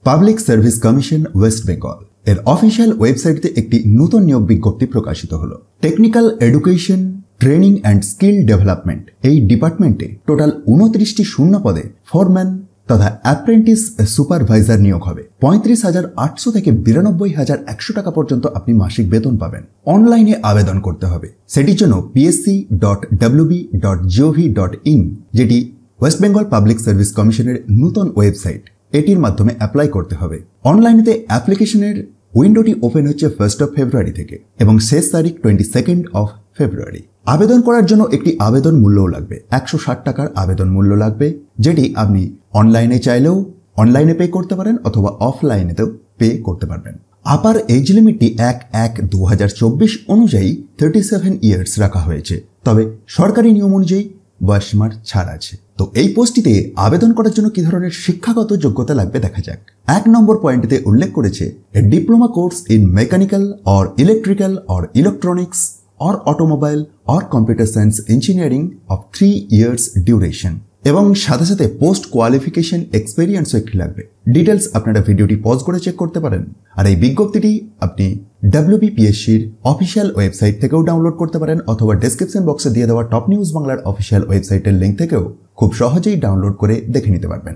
Public service commission West Bengal এর official ওয়েবসাইটে একটি নতুন নিয়োগ বিজ্ঞপ্তি প্রকাশিত হলো। Technical education training and skill development এই ডিপার্টমেন্টে টোটাল 29টি শূন্য পদে ফোরম্যান তথা অ্যাপ্রেন্টিস সুপারভাইজার নিয়োগ হবে। 35,800 থেকে 92,100 টাকা পর্যন্ত আপনি মাসিক বেতন পাবেন। অনলাইনে আবেদন করতে হবে। সেটির জন্য psc.wb.gov.in যেটি ওয়েস্ট বেঙ্গল পাবলিক সার্ভিস কমিশনের নতুন ওয়েবসাইট, এটির মাধ্যমে অ্যাপ্লাই করতে হবে। অনলাইনেতে অ্যাপ্লিকেশনের উইন্ডোটি ওপেন হচ্ছে 1 ফেব্রুয়ারি থেকে এবং শেষ তারিখ 22 ফেব্রুয়ারি। আবেদন করার জন্য একটি আবেদন মূল্যও লাগবে। 160 টাকার আবেদন মূল্য লাগবে, যেটি আপনি অনলাইনে চাইলেও অনলাইনে পে করতে পারেন অথবা অফলাইনেতেও পে করতে পারবেন। আপার এজ লিমিটটি 1/1/2024 অনুযায়ী 37 ইয়ার্স রাখা হয়েছে, তবে সরকারি নিয়ম অনুযায়ী বয়সসীমার ছাড় আছে। তো এই পোস্টটিতে আবেদন করার জন্য কি ধরনের শিক্ষাগত যোগ্যতা লাগবে দেখা যাক। 1 নম্বর পয়েন্টে উল্লেখ করেছে a diploma course in mechanical or electrical or electronics or automobile or computer science engineering of 3 years duration এবং সাথে সাথে পোস্ট কোয়ালিফিকেশন এক্সপেরিয়েন্সও একটি লাগবে। ডিটেলস আপনারা ভিডিওটি পজ করে চেক করতে পারেন। আর এই বিজ্ঞপ্তিটি আপনি WBPSCর অফিসিয়াল ওয়েবসাইট থেকেও ডাউনলোড করতে পারেন অথবা ডেসক্রিপশন বক্সে দিয়ে দেওয়া টপ নিউজ বাংলার অফিসিয়াল ওয়েবসাইটের লিঙ্ক থেকেও খুব সহজেই ডাউনলোড করে দেখে নিতে পারবেন।